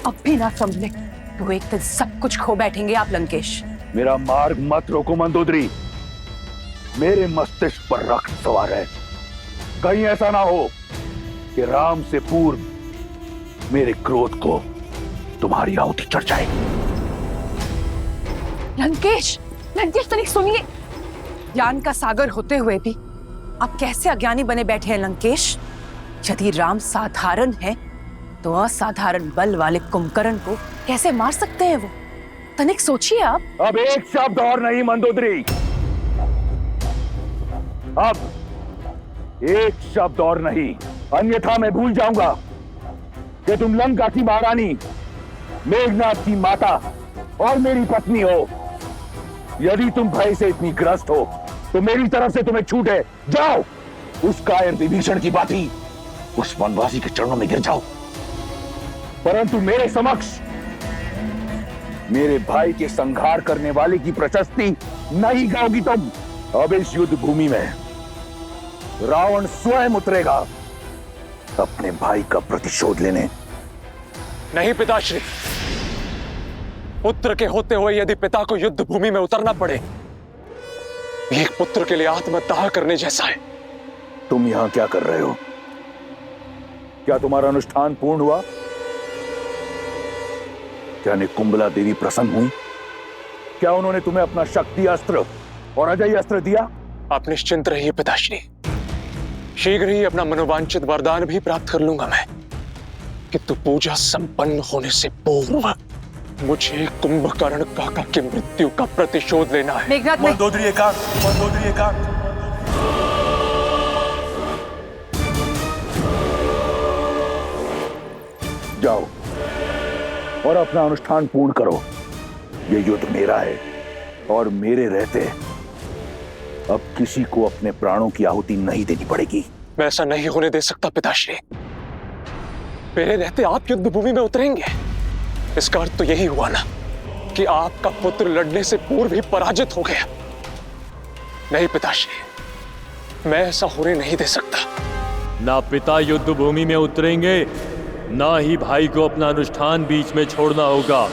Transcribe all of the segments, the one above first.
अब भी ना समझे तो एक दिन सब कुछ खो बैठेंगे आप लंकेश। मेरा मार्ग मत रोको मंदोदरी। मेरे मस्तिष्क पर रक्त सवार है। कहीं ऐसा ना हो कि राम से पूर्व मेरे क्रोध को तुम्हारी आहुति चढ़ जाए। लंकेश, लंकेश तनिक सुनिए। ज्ञान का सागर होते हुए भी आप कैसे अज्ञानी बने बैठे हैं लंकेश? यदि राम साधारण है तो असाधारण बल वाले कुंभकर्ण को कैसे मार सकते हैं वो? तनिक सोचिए आप। अब एक शब्द और नहीं मंदोदरी, अब एक शब्द और नहीं, अन्यथा मैं भूल जाऊंगा कि तुम लंका की महारानी, मेघनाथ की माता और मेरी पत्नी हो। यदि तुम भय से इतनी ग्रस्त हो तो मेरी तरफ से तुम्हें छूट है। जाओ, उस कायर विभीषण की भांति उस वनवासी के चरणों में गिर जाओ, परंतु मेरे समक्ष मेरे भाई के संहार करने वाले की प्रशस्ति नहीं गाओगी तुम। अब इस युद्ध भूमि में रावण स्वयं उतरेगा अपने भाई का प्रतिशोध लेने। नहीं पिताश्री, पुत्र के होते हुए यदि पिता को युद्ध भूमि में उतरना पड़े, एक पुत्र के लिए आत्मदाह करने जैसा है। तुम यहां क्या कर रहे हो? क्या तुम्हारा अनुष्ठान पूर्ण हुआ? क्या निकुंबला देवी प्रसन्न हुई? क्या उन्होंने तुम्हें अपना शक्ति अस्त्र और अजय अस्त्र दिया? आप निश्चिंत रहिए पिताश्री, शीघ्र ही अपना मनोवांछित वरदान भी प्राप्त कर लूंगा मैं। किंतु पूजा संपन्न होने से पूर्व मुझे कुंभकर्ण काका की मृत्यु का प्रतिशोध लेना है। मेघनाथ, मंदोदरी एकांत, मंदोदरी एकांत। जाओ और अपना अनुष्ठान पूर्ण करो। ये युद्ध मेरा है और मेरे रहते अब किसी को अपने प्राणों की आहुति नहीं देनी पड़ेगी। मैं ऐसा नहीं होने दे सकता पिताश्री। मेरे रहते आप युद्ध भूमि में उतरेंगे, इसका अर्थ तो यही हुआ ना कि आपका पुत्र लड़ने से पूर्व ही पराजित हो गया। नहीं पिताश्री, मैं ऐसा होने नहीं दे सकता। ना पिता युद्ध भूमि में उतरेंगे, ना ही भाई को अपना अनुष्ठान बीच में छोड़ना होगा।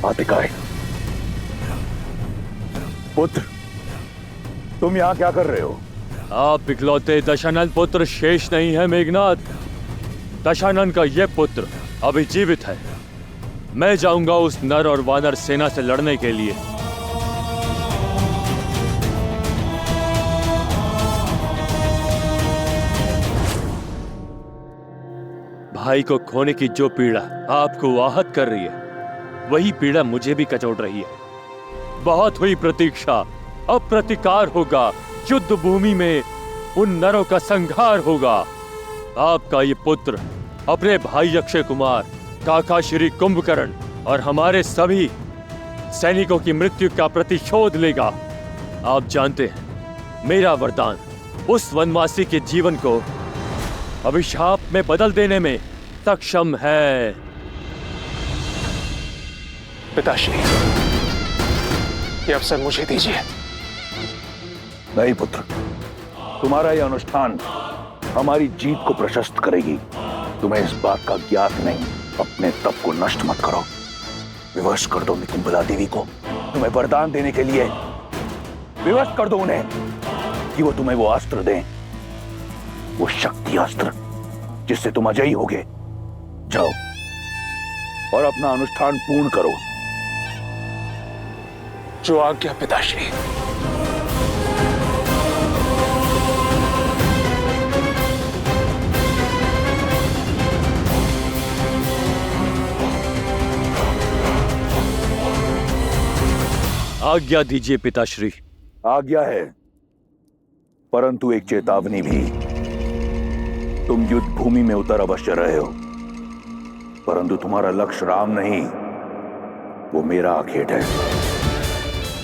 आतिकाय, पुत्र, तुम यहां क्या कर रहे हो? आप इकलौते दशानन पुत्र शेष नहीं है मेघनाथ। दशानन का यह पुत्र अभी जीवित है। मैं जाऊंगा उस नर और वानर सेना से लड़ने के लिए। भाई को खोने की जो पीड़ा आपको आहत कर रही है, वही पीड़ा मुझे भी कचोट रही है। बहुत हुई प्रतीक्षा, अब प्रतिकार होगा। युद्ध भूमि में उन नरों का संहार होगा। आपका ये पुत्र अपने भाई अक्षय कुमार, काका श्री कुंभकर्ण और हमारे सभी सैनिकों की मृत्यु का प्रतिशोध लेगा। आप जानते हैं, मेरा वरदान उस वनवासी के जीवन को अभिशाप में बदल देने में सक्षम है। पिताश्री, ये अवसर मुझे दीजिए। नहीं पुत्र, तुम्हारा यह अनुष्ठान हमारी जीत को प्रशस्त करेगी। तुम्हें इस बात का ज्ञात नहीं। अपने तप को नष्ट मत करो। विवश कर दो निकुंबला देवी को तुम्हें वरदान देने के लिए। विवश कर दो उन्हें कि वो तुम्हें वो अस्त्र दें, वो शक्ति अस्त्र जिससे तुम अजयी होगे। जाओ और अपना अनुष्ठान पूर्ण करो। जो आज्ञा पिताश्री। आज्ञा दीजिए पिताश्री। आज्ञा है, परंतु एक चेतावनी भी। तुम युद्ध भूमि में उतर अवश्य रहे हो, परंतु तुम्हारा लक्ष्य राम नहीं, वो मेरा आखेट है।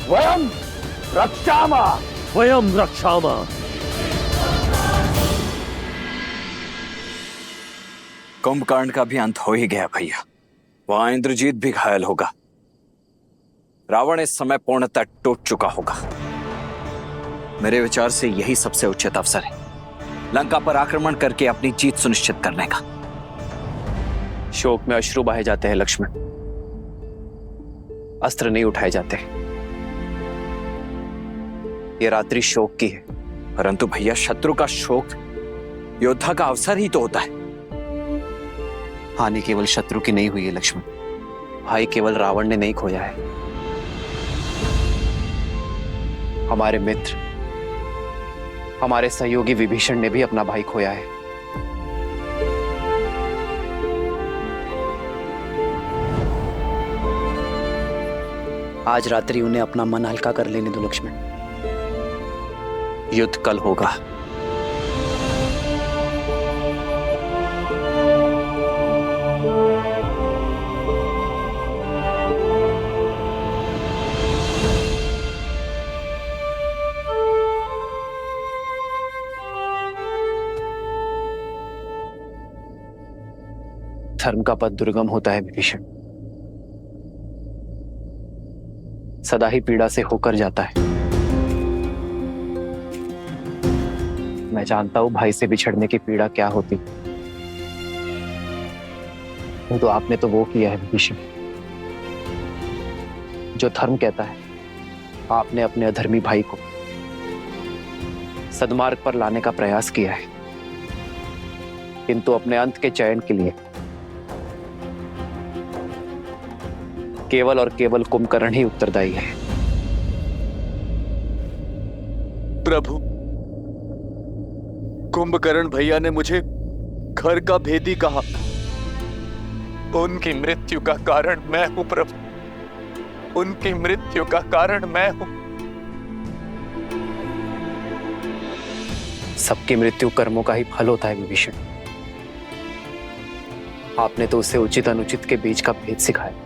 स्वयं रक्षामा, स्वयं रक्षामा। कुंभकर्ण का भी अंत हो ही गया भैया। वहां इंद्रजीत भी घायल होगा। रावण इस समय पूर्णतः टूट चुका होगा। मेरे विचार से यही सबसे उचित अवसर है लंका पर आक्रमण करके अपनी जीत सुनिश्चित करने का। शोक में अश्रु बहाए जाते हैं लक्ष्मण, अस्त्र नहीं उठाए जाते। ये रात्रि शोक की है। परंतु भैया शत्रु का शोक योद्धा का अवसर ही तो होता है। हानि केवल शत्रु की नहीं हुई है लक्ष्मण, भाई केवल रावण ने नहीं खोया है। हमारे मित्र, हमारे सहयोगी विभीषण ने भी अपना भाई खोया है। आज रात्रि उन्हें अपना मन हल्का कर लेने दो लक्ष्मण। युद्ध कल होगा। धर्म का पथ दुर्गम होता है विभीषण, सदा ही पीड़ा से होकर जाता है। मैं जानता हूं भाई से बिछड़ने की पीड़ा क्या होती, तो आपने तो वो किया है विभीषण जो धर्म कहता है। आपने अपने अधर्मी भाई को सद्मार्ग पर लाने का प्रयास किया है, किंतु अपने अंत के चयन के लिए केवल और केवल कुंभकर्ण ही उत्तरदायी है। प्रभु, कुंभकर्ण भैया ने मुझे घर का भेदी कहा। उनकी मृत्यु का कारण मैं हूं प्रभु, उनकी मृत्यु का कारण मैं हूं। सबकी मृत्यु कर्मों का ही फल होता है विभीषण। आपने तो उसे उचित अनुचित के बीच का भेद सिखाया,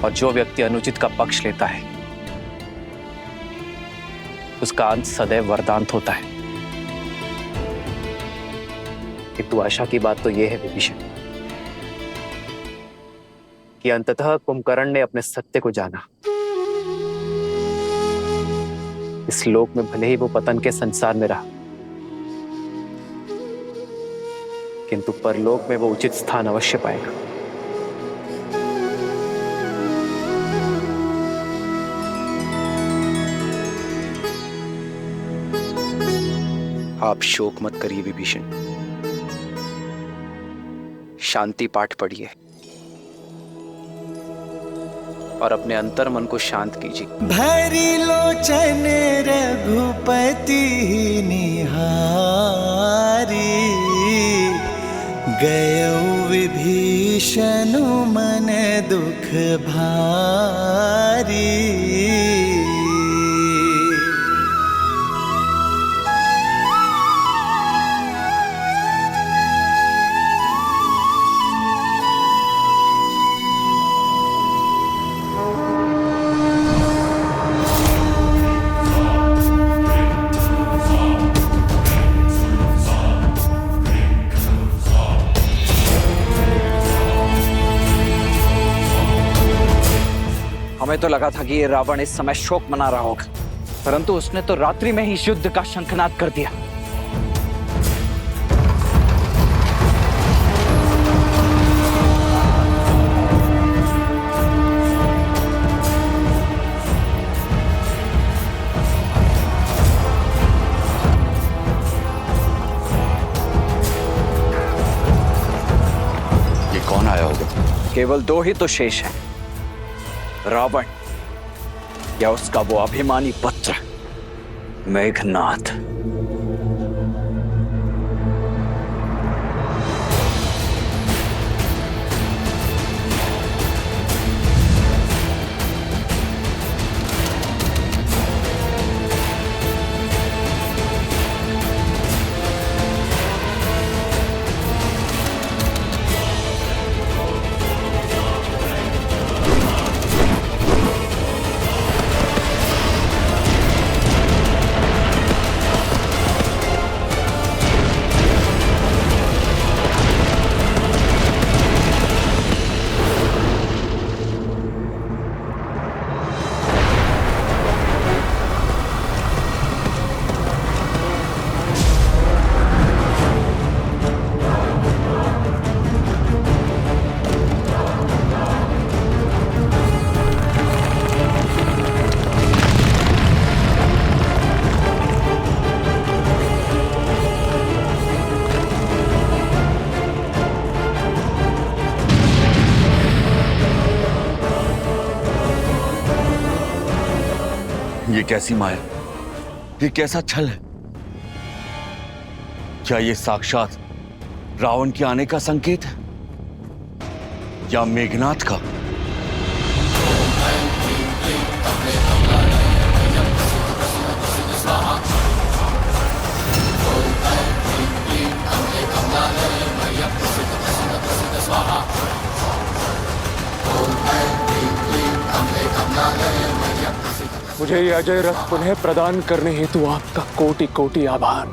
और जो व्यक्ति अनुचित का पक्ष लेता है उसका अंत सदैव वरदांत होता है। किंतु आशा की बात तो यह है विभीषण कि अंततः कुंभकर्ण ने अपने सत्य को जाना। इस लोक में भले ही वो पतन के संसार में रहा, किंतु परलोक में वो उचित स्थान अवश्य पाएगा। आप शोक मत करिए विभीषण, शांति पाठ पढ़िए और अपने अंतर मन को शांत कीजिए। भरी लोचन रघुपति निहारी, गयो विभीषण मन दुख भारी। हमें तो लगा था कि ये रावण इस समय शोक मना रहा होगा, परंतु उसने तो रात्रि में ही इस युद्ध का शंखनाद कर दिया। ये कौन आया होगा? केवल दो ही तो शेष हैं, रावण या उसका वो अभिमानी पुत्र मेघनाद। ये कैसी माया, ये कैसा छल है? क्या ये साक्षात रावण के आने का संकेत है या मेघनाथ का? मुझे ये अजय रथ पुनः प्रदान करने हेतु आपका कोटि कोटि आभार।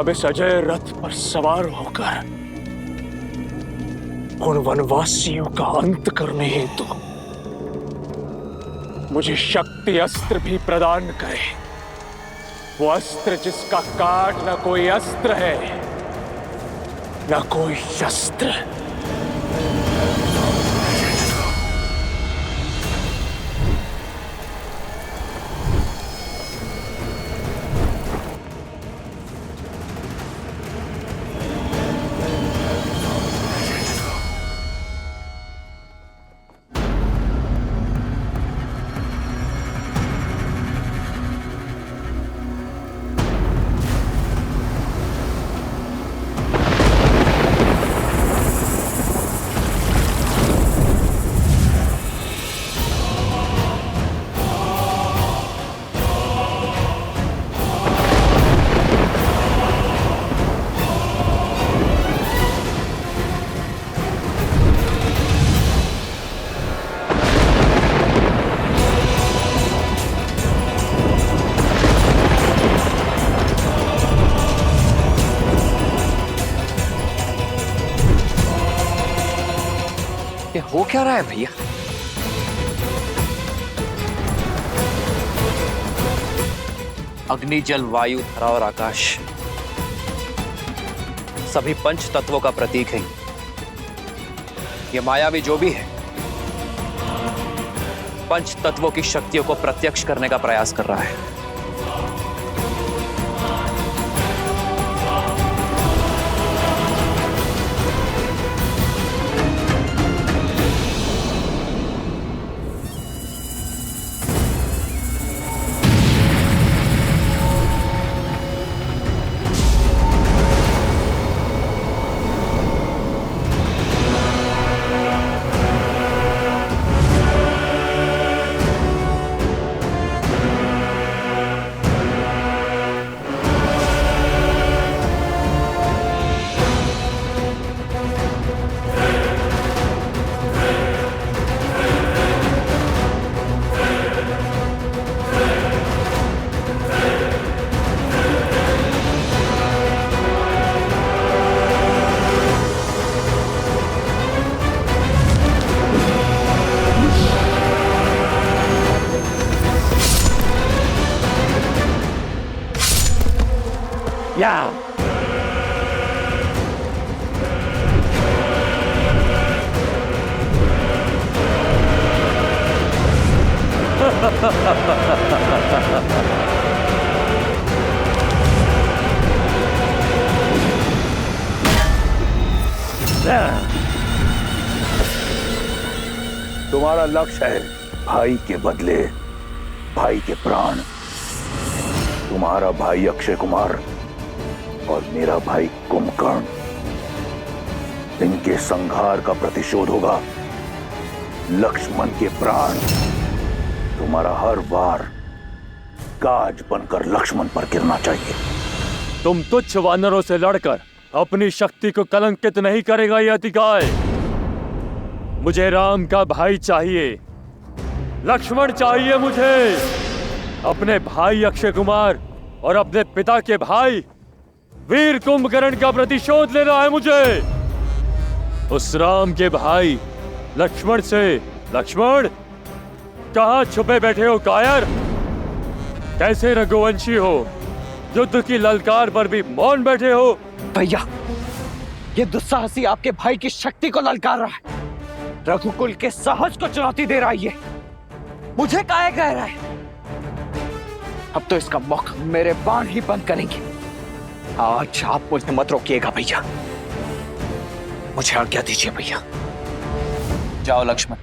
अब इस अजय रथ पर सवार होकर उन वनवासियों का अंत करने हेतु मुझे शक्ति अस्त्र भी प्रदान करे। वो अस्त्र जिसका काट न कोई अस्त्र है न कोई शस्त्र। ये हो क्या रहा है भैया? अग्नि, जल, वायु, धरा और आकाश सभी पंच तत्वों का प्रतीक है। ये मायावी जो भी है पंच तत्वों की शक्तियों को प्रत्यक्ष करने का प्रयास कर रहा है। या तुम्हारा लक्ष्य है भाई के बदले भाई के प्राण। तुम्हारा भाई अक्षय कुमार और मेरा भाई कुंभकर्ण, इनके संहार का प्रतिशोध होगा लक्ष्मण के प्राण। तुम्हारा हर वार काज बनकर लक्ष्मण पर गिरना चाहिए। तुम तुच्छ वानरों से लड़कर अपनी शक्ति को कलंकित नहीं करेगा यह अधिकार। मुझे राम का भाई चाहिए, लक्ष्मण चाहिए मुझे। अपने भाई अक्षय कुमार और अपने पिता के भाई वीर कुंभकर्ण का प्रतिशोध लेना है मुझे। उस राम के भाई लक्ष्मण से। लक्ष्मण, कहां छुपे बैठे हो कायर? कैसे रघुवंशी हो, युद्ध की ललकार पर भी मौन बैठे हो? भैया, ये दुस्साहसी आपके भाई की शक्ति को ललकार रहा है, रघुकुल के साहस को चुनौती दे रहा है। ये मुझे काहे कह रहा है? अब तो इसका मुख मेरे बाण ही बंद करेंगे। आज आप मुझे मत रोकिएगा भैया, मुझे आज्ञा दीजिए भैया। जाओ लक्ष्मण,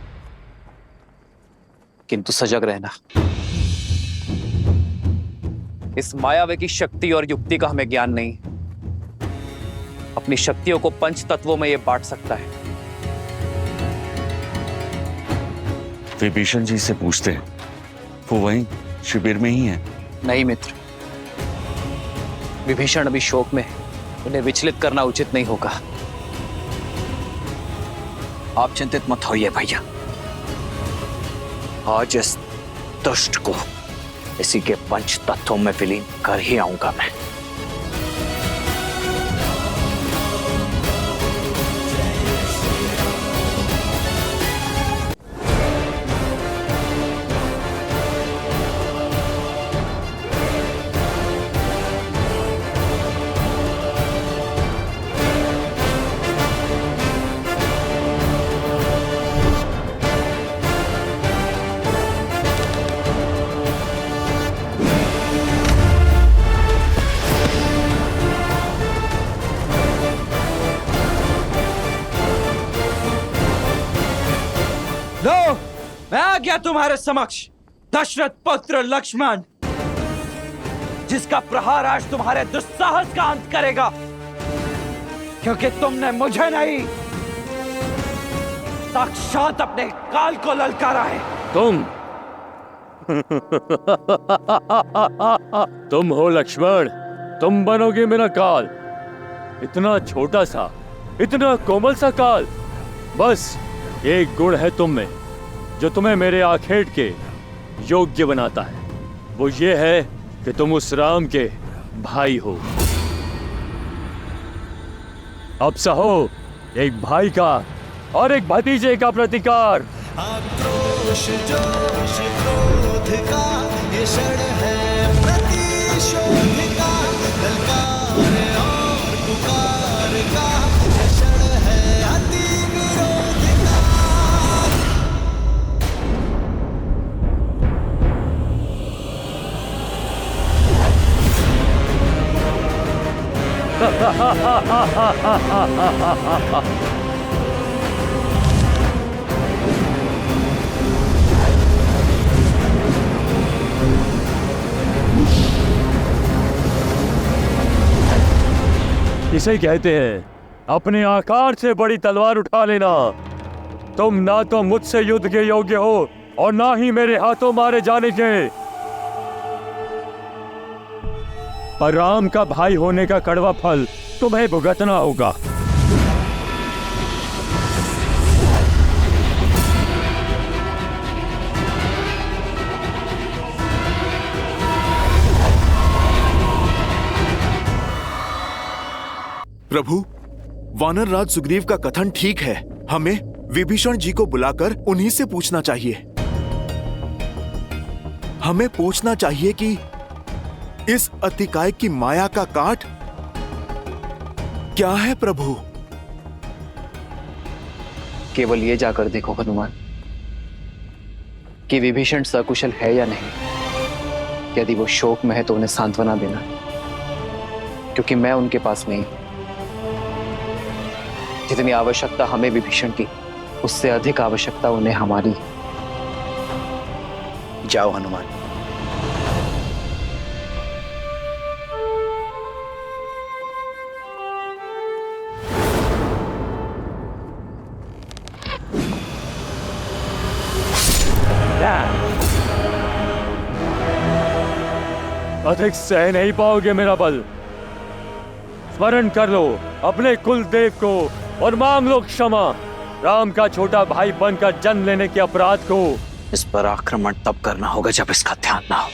किंतु सजग रहना। इस मायावी की शक्ति और युक्ति का हमें ज्ञान नहीं। अपनी शक्तियों को पंच तत्वों में यह बांट सकता है। विभीषण जी से पूछते हैं, वो वहीं शिविर में ही है। नहीं मित्र, विभीषण अभी शोक में है, उन्हें विचलित करना उचित नहीं होगा। आप चिंतित मत होइए भैया, आज इस दुष्ट को इसी के पंच तत्वों में विलीन कर ही आऊंगा मैं। लो, मैं आ गया तुम्हारे समक्ष, दशरथ पुत्र लक्ष्मण, जिसका प्रहार आज तुम्हारे दुस्साहस का अंत करेगा, क्योंकि तुमने मुझे नहीं, साक्षात अपने काल को ललकारा है। तुम हो लक्ष्मण, तुम बनोगे मेरा काल। इतना छोटा सा, इतना कोमल सा काल। बस एक गुण है तुम में जो तुम्हें मेरे आखेट के योग्य बनाता है, वो ये है कि तुम उस राम के भाई हो। अब सहो एक भाई का और एक भतीजे का प्रतिकार। आक्रोश जोश क्रोध का ये क्षण है प्रतिशोध का, ललकार और पुकार का ये क्षण है अति विरोध का। इसे कहते हैं अपने आकार से बड़ी तलवार उठा लेना। तुम ना तो मुझसे युद्ध के योग्य हो और ना ही मेरे हाथों मारे जाने के। पर राम का भाई होने का कड़वा फल तुम्हें भुगतना होगा। प्रभु, वानर राज सुग्रीव का कथन ठीक है। हमें विभीषण जी को बुलाकर उन्हीं से पूछना चाहिए। हमें पूछना चाहिए कि इस अतिकाय की माया का काट क्या है प्रभु? केवल ये जाकर देखो हनुमान कि विभीषण सकुशल है या नहीं। यदि वो शोक में है तो उन्हें सांत्वना देना, क्योंकि मैं उनके पास नहीं। जितनी आवश्यकता हमें विभीषण की, उससे अधिक आवश्यकता उन्हें हमारी। जाओ हनुमान। अधिक सह नहीं पाओगे मेरा बल। स्मरण कर लो अपने कुल देव को और मांग लो क्षमा। राम का छोटा भाई बनकर जन्म लेने के अपराध को। इस पर आक्रमण तब करना होगा जब इसका ध्यान ना हो।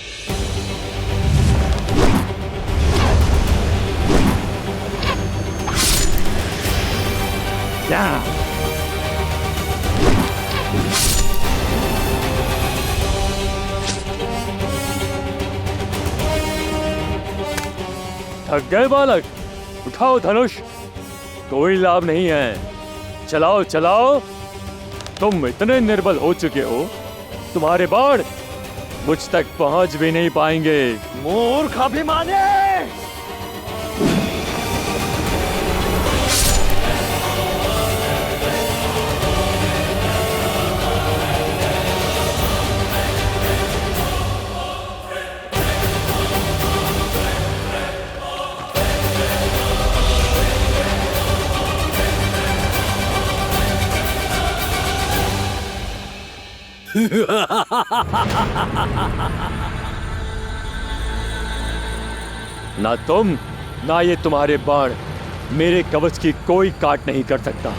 थक गए बालक? उठाओ धनुष, कोई लाभ नहीं है। चलाओ चलाओ, तुम इतने निर्बल हो चुके हो, तुम्हारे बाण मुझ तक पहुंच भी नहीं पाएंगे। मूर्ख अभिमानी! ना तुम ना ये तुम्हारे बाण मेरे कवच की कोई काट नहीं कर सकता।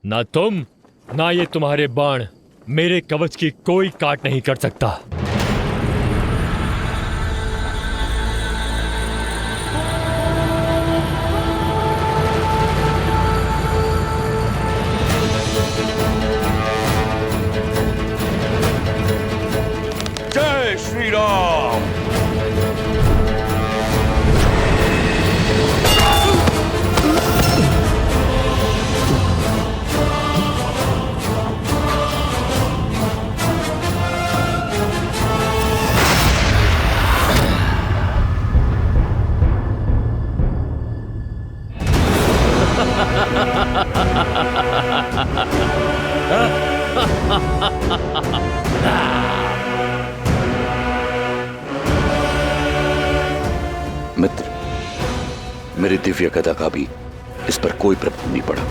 ना तुम ना ये तुम्हारे बाण मेरे कवच की कोई काट नहीं कर सकता। जय श्री राम। मित्र, मेरी दिव्य गदा का भी इस पर कोई प्रभाव नहीं पड़ा।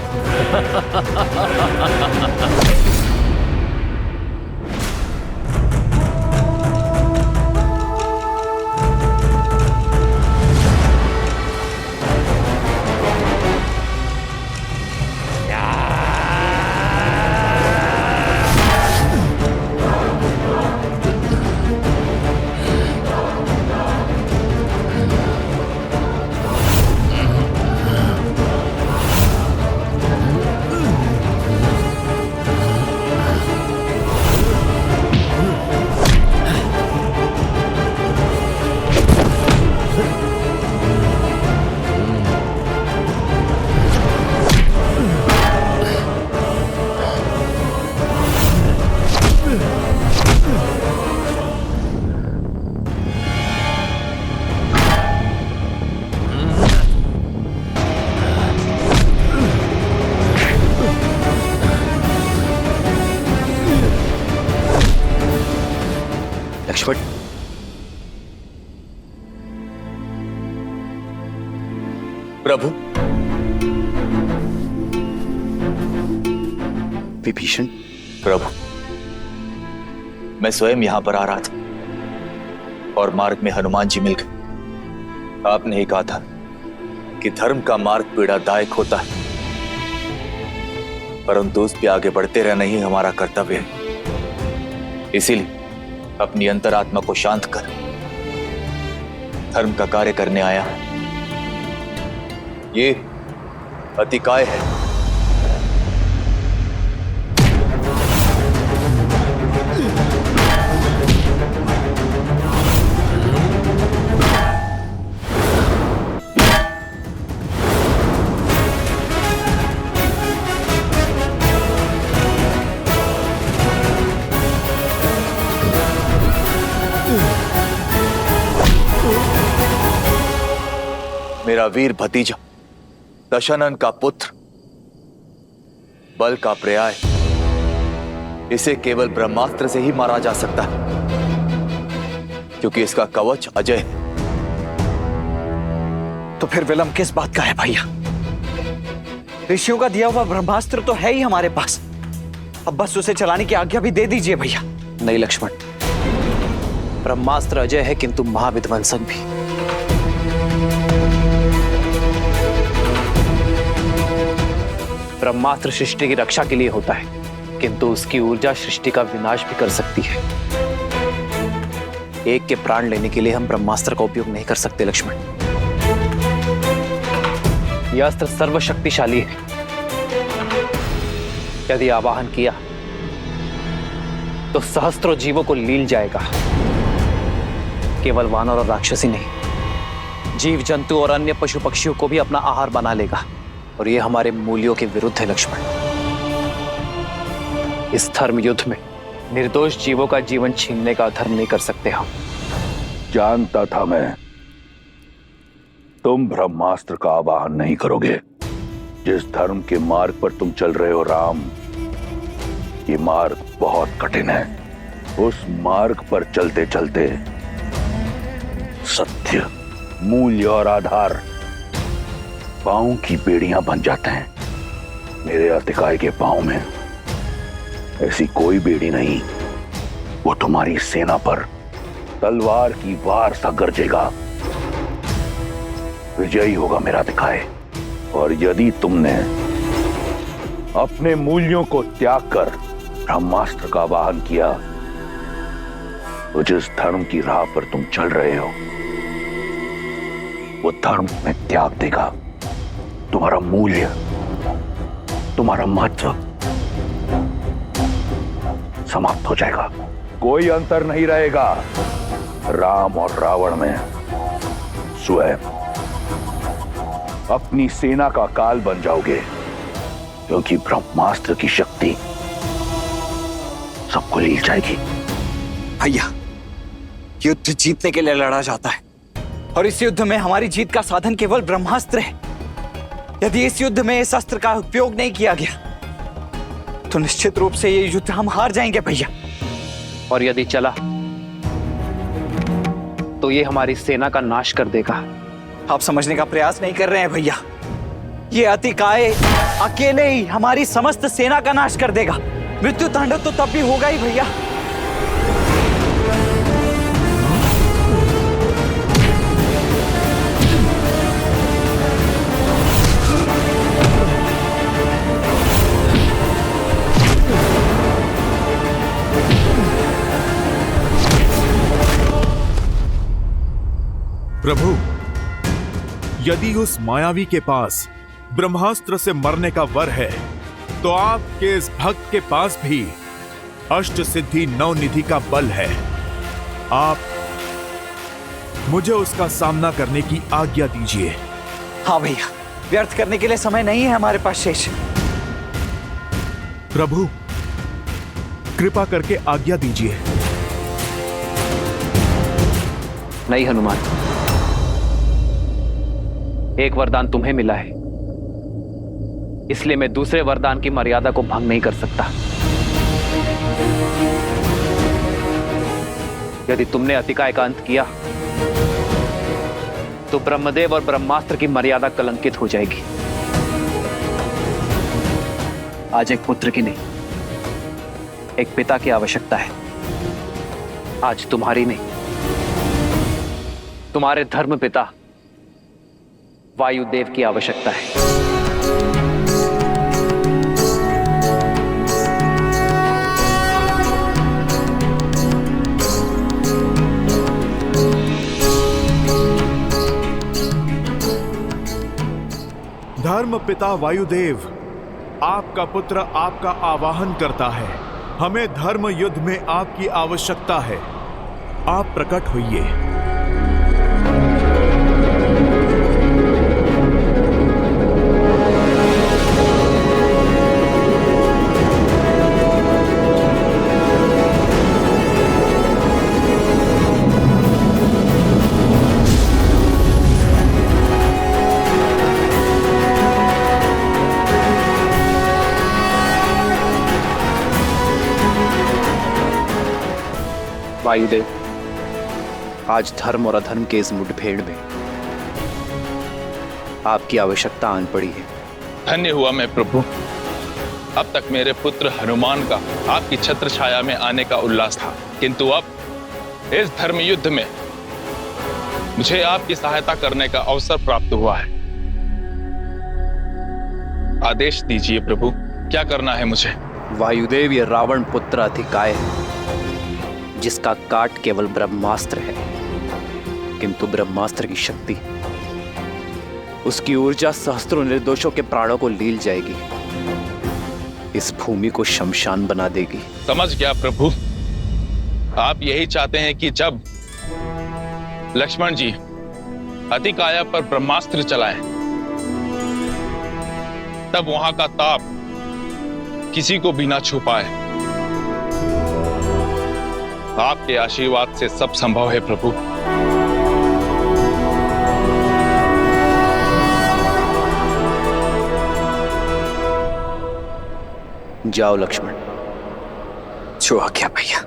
लक्ष्मण, प्रभु। विभीषण, प्रभु, मैं स्वयं यहां पर आ रहा था और मार्ग में हनुमान जी मिल गए। आपने ही कहा था कि धर्म का मार्ग पीड़ादायक होता है, परंतु उस पे आगे बढ़ते रहना ही हमारा कर्तव्य है। इसीलिए अपनी अंतरात्मा को शांत कर धर्म का कार्य करने आया। ये अतिकाय है। मेरा वीर भतीजा दशानन का पुत्र, बल का पर्याय, इसे केवल ब्रह्मास्त्र से ही मारा जा सकता है, क्योंकि इसका कवच अजय है। तो फिर विलंब किस बात का है भैया? ऋषियों का दिया हुआ ब्रह्मास्त्र तो है ही हमारे पास, अब बस उसे चलाने की आज्ञा भी दे दीजिए भैया। नहीं लक्ष्मण, ब्रह्मास्त्र अजय है किंतु महाविध्वंसक भी। ब्रह्मास्त्र सृष्टि की रक्षा के लिए होता है, किंतु उसकी ऊर्जा सृष्टि का विनाश भी कर सकती है। एक के प्राण लेने के लिए हम ब्रह्मास्त्र का उपयोग नहीं कर सकते लक्ष्मण। यह अस्त्र सर्वशक्तिशाली है। यदि आवाहन किया तो सहस्त्रों जीवों को लील जाएगा। केवल वानर और राक्षसी नहीं, जीव जंतु और अन्य पशु पक्षियों को भी अपना आहार बना लेगा, और यह हमारे मूल्यों के विरुद्ध है लक्ष्मण। इस धर्म युद्ध में निर्दोष जीवों का जीवन छीनने का अधर्म नहीं कर सकते हम। जानता था मैं तुम ब्रह्मास्त्र का आवाहन नहीं करोगे। जिस धर्म के मार्ग पर तुम चल रहे हो राम, ये मार्ग बहुत कठिन है। उस मार्ग पर चलते चलते सत्य, मूल्य और आधार पांव की बेड़ियां बन जाते हैं। मेरे अतिकाय के पांव में ऐसी कोई बेड़ी नहीं। वो तुम्हारी सेना पर तलवार की वार सा गरजेगा। विजयी होगा मेरा अतिकाय। और यदि तुमने अपने मूल्यों को त्याग कर ब्रह्मास्त्र का आवाहन किया, तो जिस धर्म की राह पर तुम चल रहे हो वो धर्म में त्याग देगा। तुम्हारा मूल्य, तुम्हारा महत्व समाप्त हो जाएगा। कोई अंतर नहीं रहेगा राम और रावण में। स्वयं अपनी सेना का काल बन जाओगे, क्योंकि ब्रह्मास्त्र की शक्ति सबको लील जाएगी। भैया, युद्ध जीतने के लिए लड़ा जाता है और इस युद्ध में हमारी जीत का साधन केवल ब्रह्मास्त्र है। यदि इस युद्ध में इस अस्त्र का उपयोग नहीं किया गया तो निश्चित रूप से ये युद्ध हम हार जाएंगे भैया। और यदि चला तो ये हमारी सेना का नाश कर देगा। आप समझने का प्रयास नहीं कर रहे हैं भैया। ये अतिकाय अकेले ही हमारी समस्त सेना का नाश कर देगा। मृत्यु तांडव तो तब भी होगा ही भैया। प्रभु, यदि उस मायावी के पास ब्रह्मास्त्र से मरने का वर है, तो आपके इस भक्त के पास भी अष्ट सिद्धि नवनिधि का बल है। आप मुझे उसका सामना करने की आज्ञा दीजिए। हाँ भैया, व्यर्थ करने के लिए समय नहीं है हमारे पास शेष। प्रभु, कृपा करके आज्ञा दीजिए। नहीं हनुमान, एक वरदान तुम्हें मिला है, इसलिए मैं दूसरे वरदान की मर्यादा को भंग नहीं कर सकता। यदि तुमने अतिकाय का अंत किया तो ब्रह्मदेव और ब्रह्मास्त्र की मर्यादा कलंकित हो जाएगी। आज एक पुत्र की नहीं, एक पिता की आवश्यकता है। आज तुम्हारी नहीं, तुम्हारे धर्म पिता वायुदेव की आवश्यकता है। धर्म पिता वायुदेव, आपका पुत्र आपका आवाहन करता है। हमें धर्म युद्ध में आपकी आवश्यकता है। आप प्रकट होइए। वायुदेव, आज धर्म और अधर्म के इस मुठभेड़ में आपकी आवश्यकता आन पड़ी है। धन्य हुआ मैं प्रभु। अब तक मेरे पुत्र हनुमान का आपकी छत्र छाया में आने का उल्लास था, किंतु अब इस धर्म युद्ध में मुझे आपकी सहायता करने का अवसर प्राप्त हुआ है। आदेश दीजिए प्रभु, क्या करना है मुझे? वायुदेव, ये रावण पुत्र अतिकाय है, जिसका काट केवल ब्रह्मास्त्र है, किंतु ब्रह्मास्त्र की शक्ति, उसकी ऊर्जा सहस्त्रों निर्दोषों के प्राणों को लील जाएगी, इस भूमि को शमशान बना देगी। समझ गया प्रभु। आप यही चाहते हैं कि जब लक्ष्मण जी अतिकाय पर ब्रह्मास्त्र चलाएं, तब वहां का ताप किसी को भी ना छू पाए। आपके आशीर्वाद से सब संभव है प्रभु। जाओ लक्ष्मण। जो आज्ञा भैया।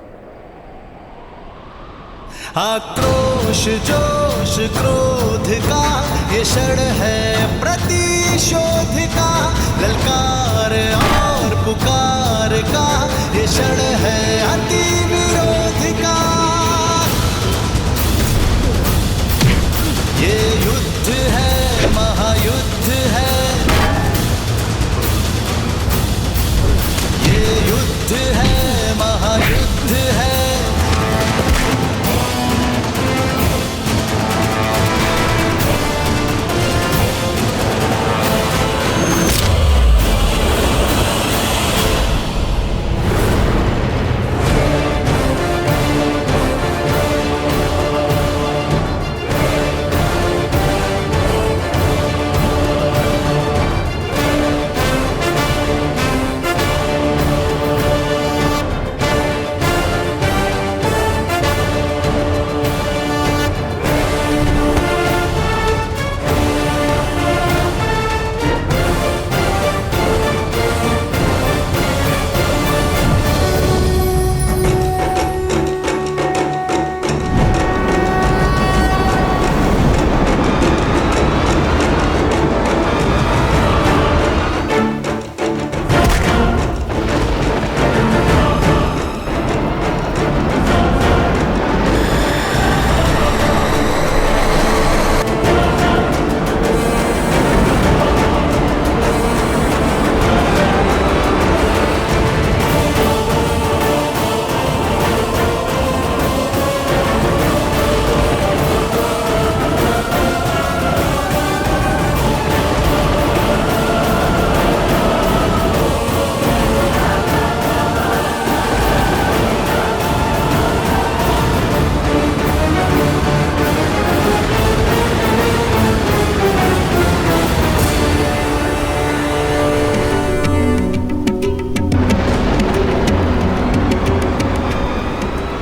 आक्रोश जोश क्रोध का ये क्षण है प्रतिशोध का, ललकार और पुकार का ये क्षण है अति विरोध का। ये युद्ध है महायुद्ध है, ये युद्ध है महायुद्ध है।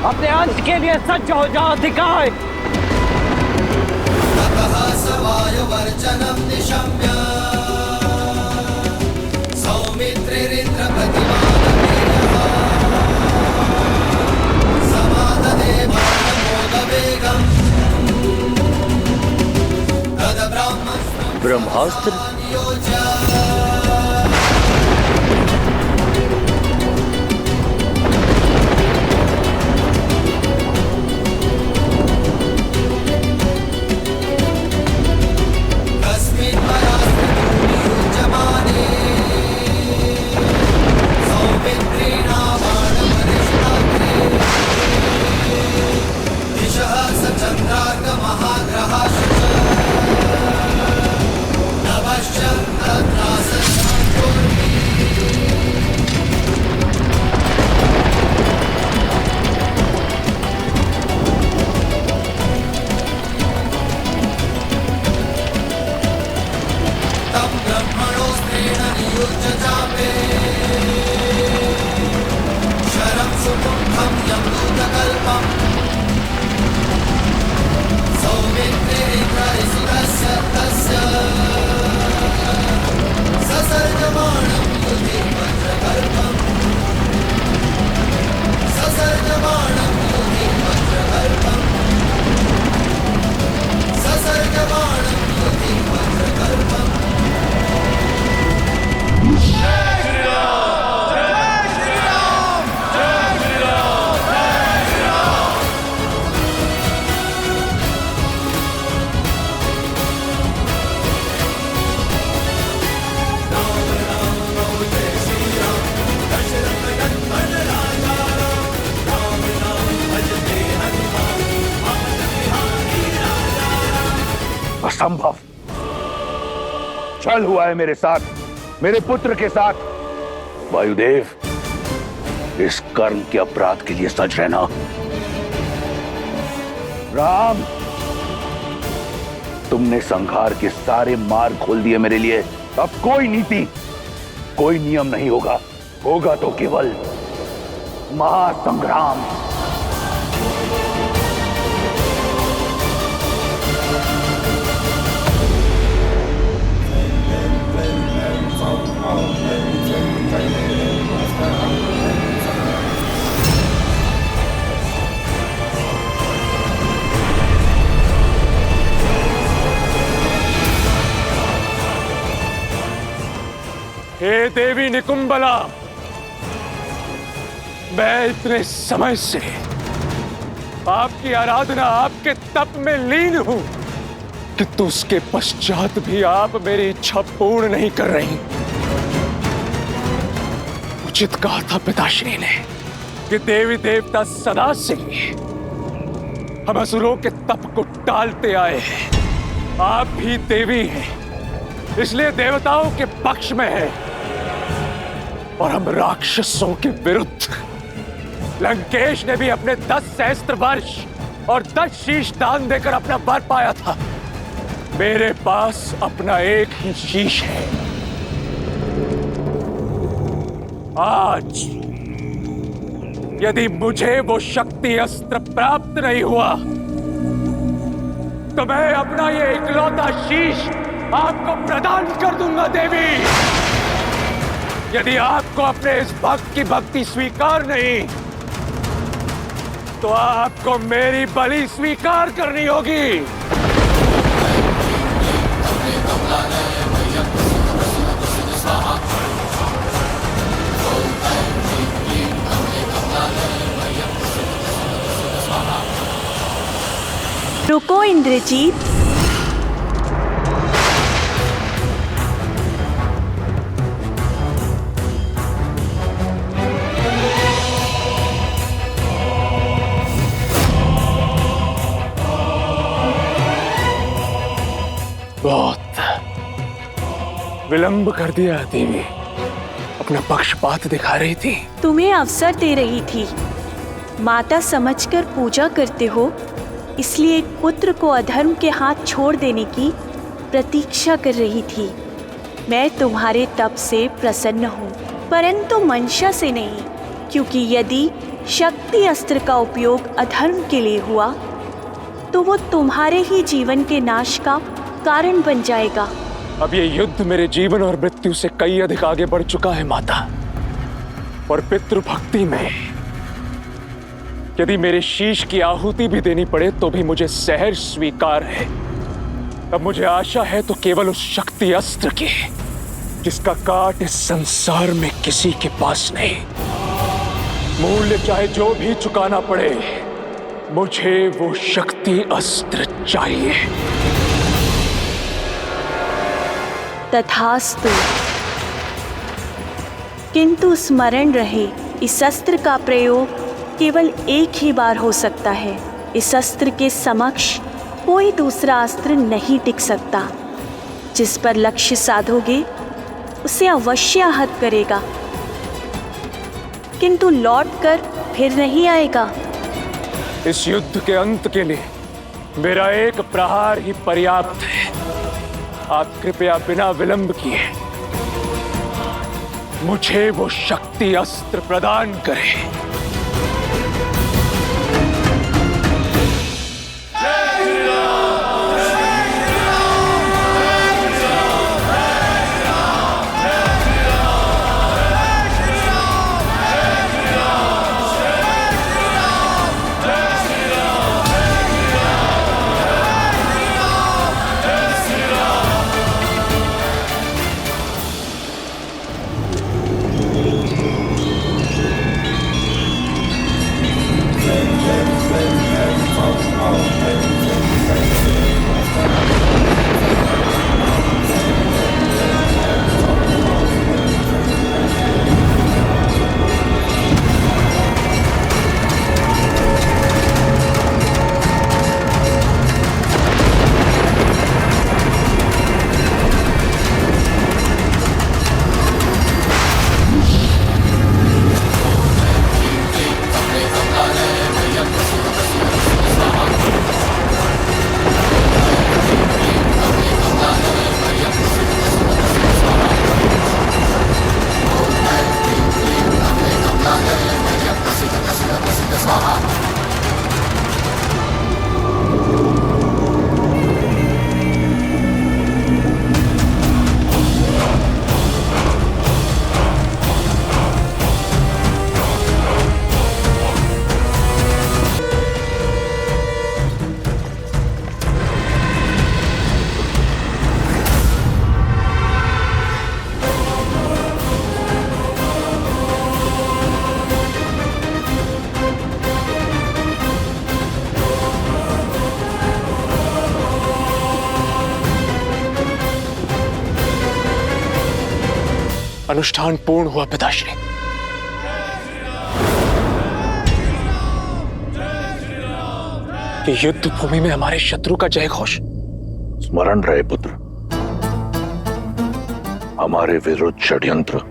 अपने अंत के लिए सज्ज हो जाओ अधिकाय। सवायुवर्चनं निशम्य सौमित्रिरिन्द्र समाददे बाणमोदवेगम् तद ब्रह्मास्त्र असंभव। छल हुआ है मेरे साथ, मेरे पुत्र के साथ। वायुदेव, इस कर्म के अपराध के लिए सज रहना। राम, तुमने संहार के सारे मार्ग खोल दिए मेरे लिए। अब कोई नीति, कोई नियम नहीं होगा, होगा तो केवल महासंग्राम। हे देवी निकुंबला, मैं इतने समय से आपकी आराधना, आपके तप में लीन हूं, किंतु उसके पश्चात भी आप मेरी इच्छा पूर्ण नहीं कर रही। उचित कहा था पिताश्री ने कि देवी देवता सदा से हम असुरों के तप को टालते आए हैं। आप भी देवी हैं, इसलिए देवताओं के पक्ष में है और हम राक्षसों के विरुद्ध। लंकेश ने भी अपने 10 सहस्त्र वर्ष और 10 शीश दान देकर अपना वर पाया था। मेरे पास अपना एक ही शीश है। आज यदि मुझे वो शक्ति अस्त्र प्राप्त नहीं हुआ तो मैं अपना ये इकलौता शीश आपको प्रदान कर दूंगा देवी। यदि आपको अपने इस भक्त की भक्ति स्वीकार नहीं तो आपको मेरी बलि स्वीकार करनी होगी। रुको इंद्रजीत, बहुत विलंब कर दिया देवी, अपना पक्षपात दिखा रही थी। तुम्हें अवसर दे रही थी। माता समझकर पूजा करते हो, इसलिए एक पुत्र को अधर्म के हाथ छोड़ देने की प्रतीक्षा कर रही थी। मैं तुम्हारे तप से प्रसन्न हूँ, परंतु मंशा से नहीं, क्योंकि यदि शक्ति अस्त्र का उपयोग अधर्म के लिए हुआ तो वो तुम्हारे ही जीवन के नाश का कारण बन जाएगा। अब ये युद्ध मेरे जीवन और मृत्यु से कई अधिक आगे बढ़ चुका है माता, और पितृभक्ति में यदि मेरे शीश की आहुति भी देनी पड़े तो भी मुझे सहर्ष स्वीकार है। अब मुझे आशा है तो केवल उस शक्ति अस्त्र की जिसका काट इस संसार में किसी के पास नहीं। मूल्य चाहे जो भी चुकाना पड़े, मुझे वो शक्ति अस्त्र चाहिए। तथास्तु, किंतु स्मरण रहे, इस अस्त्र का प्रयोग केवल एक ही बार हो सकता है। इस अस्त्र के समक्ष कोई दूसरा अस्त्र नहीं टिक सकता। जिस पर लक्ष्य साधोगे उसे अवश्य आहत करेगा, किंतु लौटकर फिर नहीं आएगा। इस युद्ध के अंत के लिए मेरा एक प्रहार ही पर्याप्त है। आप कृपया बिना विलंब किए मुझे वो शक्ति अस्त्र प्रदान करें। अनुष्ठान पूर्ण हुआ पिताश्री। ये युद्ध भूमि में हमारे शत्रु का जय घोष। स्मरण रहे पुत्र, हमारे विरुद्ध षड्यंत्र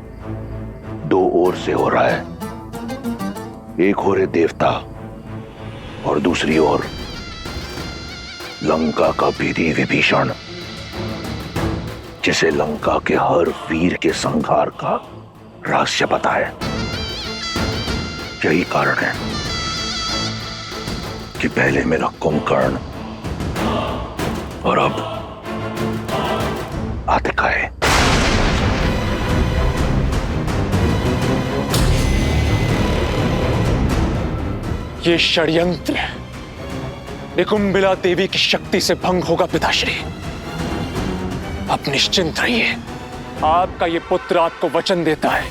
दो ओर से हो रहा है। एक ओर है देवता और दूसरी ओर लंका का विधि विभीषण, जिसे लंका के हर वीर के संहार का रहस्य पता है। यही कारण है कि पहले मेरा कुंभकर्ण और अब आतिकाय। ये षड्यंत्र निकुंबिला देवी की शक्ति से भंग होगा पिताश्री। अब निश्चिंत रहिए, आपका ये पुत्र आपको वचन देता है